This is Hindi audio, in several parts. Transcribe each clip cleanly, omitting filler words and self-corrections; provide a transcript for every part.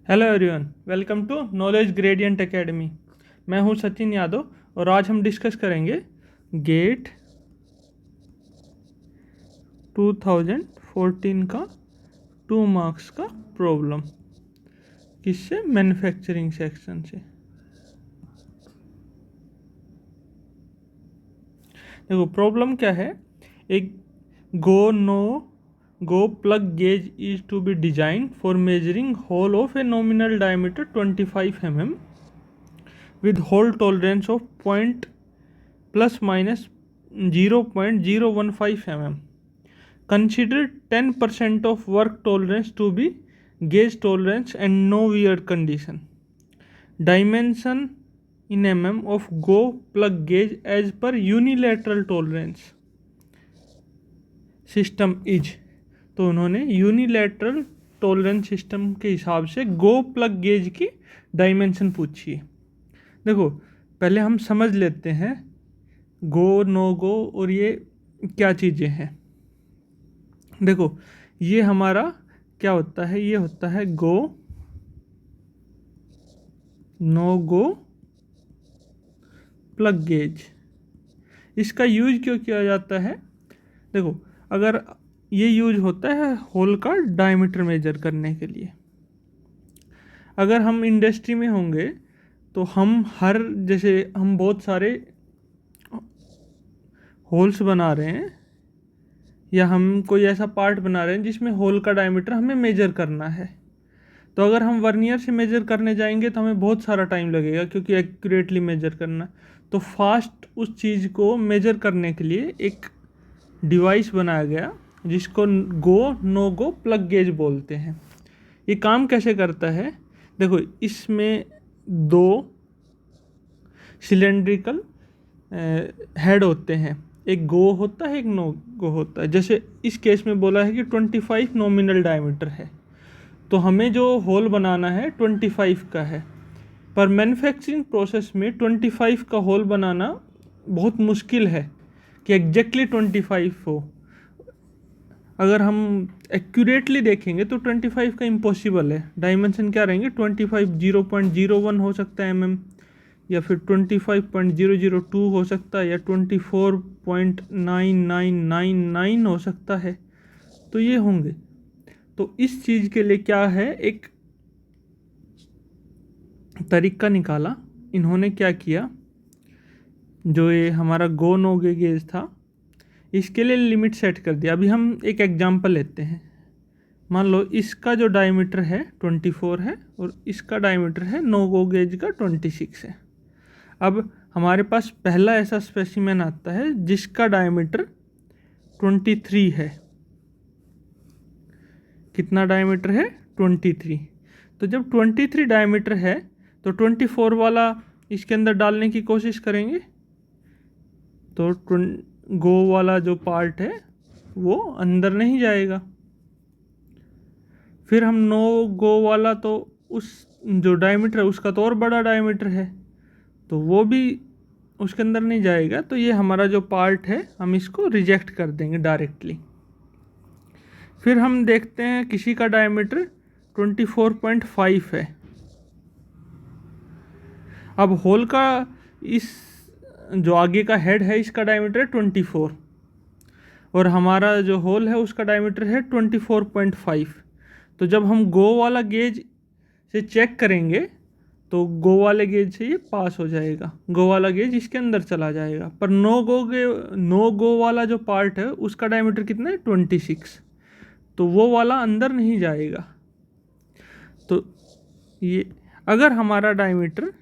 Hello everyone, welcome to knowledge gradient academy. मैं हूं सचिन यादव और आज हम डिस्कस करेंगे गेट 2014 का 2 मार्क्स का प्रॉब्लम। किससे? मैन्युफैक्चरिंग सेक्शन से। देखो प्रॉब्लम क्या है। एक go plug gauge is to be design for measuring hole of a nominal diameter 25 mm with hole tolerance of point plus minus 0.015 mm. Consider 10% of work tolerance to be gauge tolerance and no wear condition. Dimension in mm of go plug gauge as per unilateral tolerance system is। तो उन्होंने यूनिलैटरल टॉलरेंस सिस्टम के हिसाब से गो प्लग गेज की डायमेंशन पूछी है। देखो पहले हम समझ लेते हैं गो, नो गो और ये क्या चीज़ें हैं। देखो ये हमारा क्या होता है, ये होता है गो, नो गो, प्लग गेज। इसका यूज क्यों किया जाता है? देखो अगर ये यूज होता है होल का डायमीटर मेजर करने के लिए। अगर हम इंडस्ट्री में होंगे तो हम जैसे हम बहुत सारे होल्स बना रहे हैं या हम कोई ऐसा पार्ट बना रहे हैं जिसमें होल का डायमीटर हमें मेजर करना है। तो अगर हम वर्नियर से मेजर करने जाएंगे तो हमें बहुत सारा टाइम लगेगा क्योंकि एक्यूरेटली मेजर करना। तो फास्ट उस चीज़ को मेजर करने के लिए एक डिवाइस बनाया गया जिसको गो, नो गो, प्लग गेज बोलते हैं। ये काम कैसे करता है? देखो इसमें 2 सिलेंड्रिकल हेड होते हैं, एक गो होता है, एक नो गो होता है। जैसे इस केस में बोला है कि 25 नॉमिनल डायमीटर है, तो हमें जो होल बनाना है 25 का है। पर मैन्युफैक्चरिंग प्रोसेस में 25 का होल बनाना बहुत मुश्किल है कि एग्जैक्टली 25 हो। अगर हम एक्यूरेटली देखेंगे तो 25 का इम्पॉसिबल है। डायमेंशन क्या रहेंगे? 25 0.01 हो सकता है mm, या फिर 25.002 हो सकता है, या 24.9999 हो सकता है। तो ये होंगे। तो इस चीज़ के लिए क्या है, एक तरीका निकाला इन्होंने। क्या किया, जो ये हमारा गो नो गे गेज था इसके लिए लिमिट सेट कर दिया। अभी हम एक एग्जांपल लेते हैं। मान लो इसका जो डायमीटर है 24 है और इसका डायमीटर है नो गो गेज का 26 है। अब हमारे पास पहला ऐसा स्पेसिमेन आता है जिसका डायमीटर 23 है। कितना डायमीटर है? 23। तो जब 23 डायमीटर है तो 24 वाला इसके अंदर डालने की कोशिश करेंगे तो गो वाला जो पार्ट है वो अंदर नहीं जाएगा। फिर हम नो गो वाला, तो उस जो डायमीटर है उसका तो और बड़ा डायमीटर है, तो वो भी उसके अंदर नहीं जाएगा। तो ये हमारा जो पार्ट है हम इसको रिजेक्ट कर देंगे डायरेक्टली। फिर हम देखते हैं किसी का डायमीटर 24.5 है। अब होल का इस जो आगे का हेड है इसका डायमीटर है 24 और हमारा जो होल है उसका डायमीटर है 24.5। तो जब हम गो वाला गेज से चेक करेंगे तो गो वाले गेज से ये पास हो जाएगा, गो वाला गेज इसके अंदर चला जाएगा। पर नो गो वाला जो पार्ट है उसका डायमीटर कितना है? 26। तो वो वाला अंदर नहीं जाएगा। तो ये अगर हमारा डायमीटर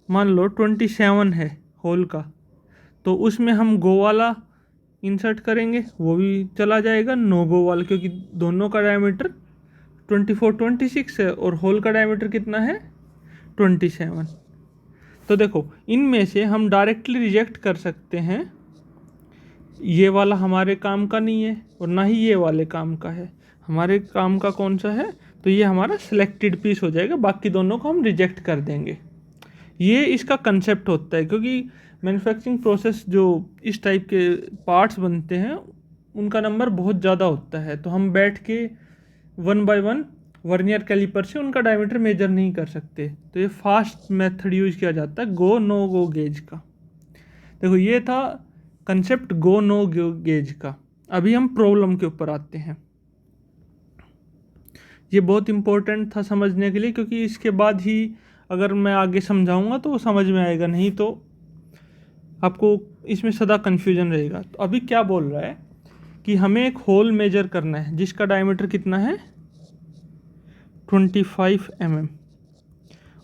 मान लो 27 है होल का, तो उसमें हम गो वाला इंसर्ट करेंगे, वो भी चला जाएगा नो गो वाला, क्योंकि दोनों का डायमीटर 26 है और होल का डायमीटर कितना है? 27। तो देखो इनमें से हम डायरेक्टली रिजेक्ट कर सकते हैं, ये वाला हमारे काम का नहीं है और ना ही ये वाले काम का है। हमारे काम का कौन सा है? तो ये हमारा सिलेक्टेड पीस हो जाएगा, बाकी दोनों को हम रिजेक्ट कर देंगे। ये इसका कंसेप्ट होता है, क्योंकि मैन्युफैक्चरिंग प्रोसेस जो इस टाइप के पार्ट्स बनते हैं उनका नंबर बहुत ज़्यादा होता है। तो हम बैठ के 1 बाय 1 वर्नियर कैलिपर से उनका डायमीटर मेजर नहीं कर सकते। तो ये फास्ट मेथड यूज किया जाता है गो नो गो गेज का। देखो ये था concept go no go gauge का। अभी हम प्रॉब्लम के ऊपर आते हैं। ये बहुत इंपॉर्टेंट था समझने के लिए, क्योंकि इसके बाद ही अगर मैं आगे समझाऊंगा तो वो समझ में आएगा, नहीं तो आपको इसमें सदा कन्फ्यूजन रहेगा। तो अभी क्या बोल रहा है कि हमें एक होल मेजर करना है जिसका डायमीटर कितना है 25 mm,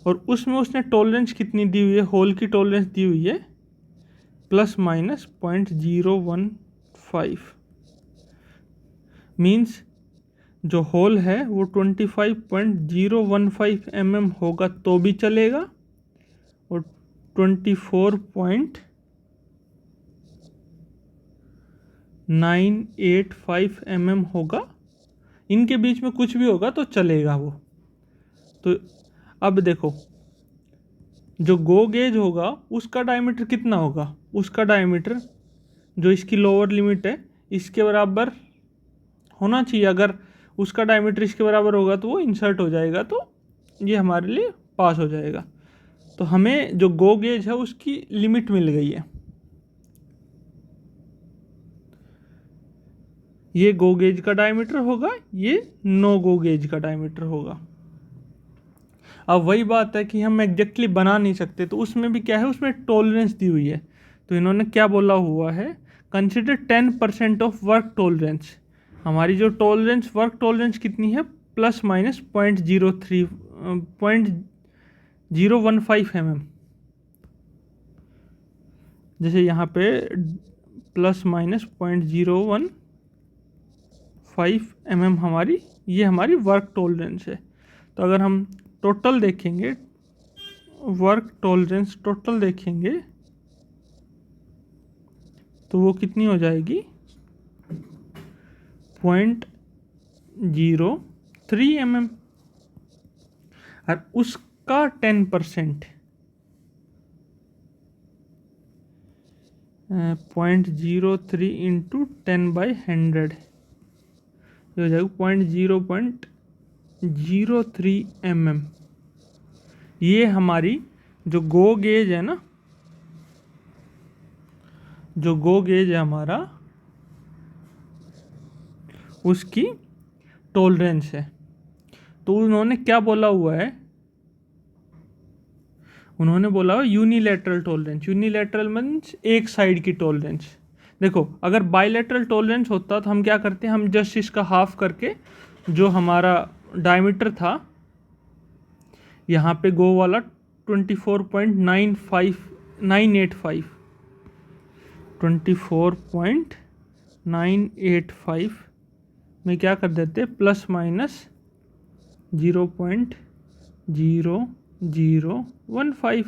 और उसमें उसने टॉलरेंस कितनी दी हुई है, होल की टॉलरेंस दी हुई है ±0.015। मीन्स जो होल है वो 25.015 mm होगा तो भी चलेगा, और 24.985 mm होगा, इनके बीच में कुछ भी होगा तो चलेगा वो। तो अब देखो जो गो गेज होगा उसका डायमीटर कितना होगा, उसका डायमीटर जो इसकी लोअर लिमिट है इसके बराबर होना चाहिए। अगर उसका डायमीटर इसके बराबर होगा तो वो इंसर्ट हो जाएगा, तो ये हमारे लिए पास हो जाएगा। तो हमें जो गो गेज है उसकी लिमिट मिल गई है। ये गो गेज का डायमीटर होगा, ये नो गो गेज का डायमीटर होगा। अब वही बात है कि हम एग्जैक्टली बना नहीं सकते, तो उसमें भी क्या है, उसमें टॉलरेंस दी हुई है। तो इन्होंने क्या बोला हुआ है, कंसिडर 10% ऑफ वर्क टॉलरेंस। हमारी जो टॉलरेंस वर्क टॉलरेंस कितनी है +-0.015 mm। जैसे यहाँ पे +-0.015 mm हमारी ये हमारी वर्क टॉलरेंस है। तो अगर हम टोटल देखेंगे, वर्क टॉलरेंस टोटल देखेंगे तो वो कितनी हो जाएगी 0.03 mm, और उसका 10% 0.03 इंटू 10/100 ये हो जाएगा 0.03 mm। ये हमारी जो गो गेज है ना, जो गो गेज है हमारा उसकी टॉलरेंस है। तो उन्होंने क्या बोला हुआ है, उन्होंने बोला हुआ यूनिलैटरल टॉलरेंस। यूनिलैटरल मीन्स एक साइड की टॉलरेंस। देखो अगर बाइलैटरल टॉलरेंस होता तो हम क्या करते हैं, हम जस्ट इसका हाफ करके जो हमारा डायमीटर था यहाँ पे गो वाला 24.985 में क्या कर देते ±0.0015,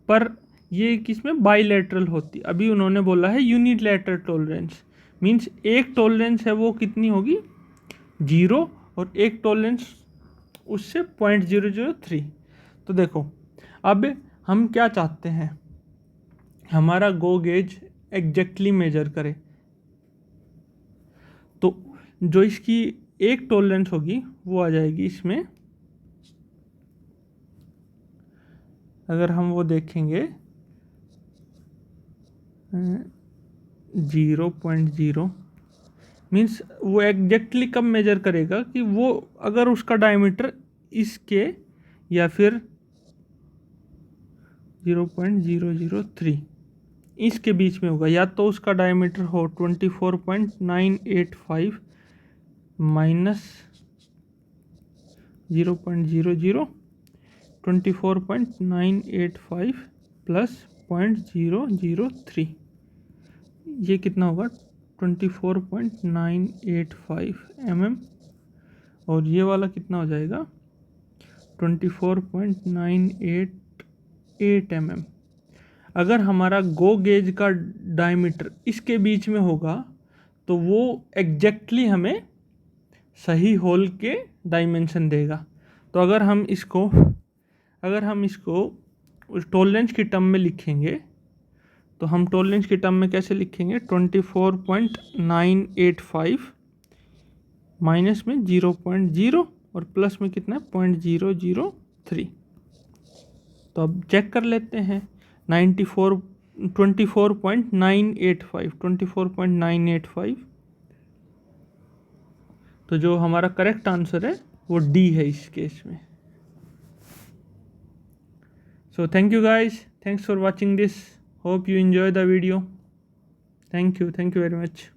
पर ये किसमें बाइलैटरल होती। अभी उन्होंने बोला है यूनिलैटरल टॉलरेंस, मींस एक टॉलरेंस है वो कितनी होगी 0, और एक टॉलरेंस उससे 0.003। तो देखो अब हम क्या चाहते हैं, हमारा गो गेज एग्जैक्टली मेजर करे। तो जो इसकी एक टॉलरेंस होगी वो आ जाएगी इसमें, अगर हम वो देखेंगे 0.0 मीन्स वो एग्जैक्टली कब मेजर करेगा कि वो अगर उसका डायमीटर इसके या फिर 0.003 इसके बीच में होगा, या तो उसका डायमीटर हो 24.985 माइनस 0.00, 24.985 प्लस 0.003, ये कितना होगा 24.985 mm, और ये वाला कितना हो जाएगा 24.988 mm। अगर हमारा गो गेज का डायमीटर इसके बीच में होगा तो वो एग्जैक्टली हमें सही होल के डायमेंशन देगा। तो अगर हम इसको टॉलरेंस की टर्म में लिखेंगे तो हम टॉलरेंस की टर्म में कैसे लिखेंगे 24.985 माइनस में 0.0, और प्लस में कितना है 0.003। तो अब चेक कर लेते हैं 24.985 तो जो हमारा करेक्ट आंसर है वो डी है इस केस में। So thank you guys, thanks for watching this, hope you enjoy the video, thank you very much.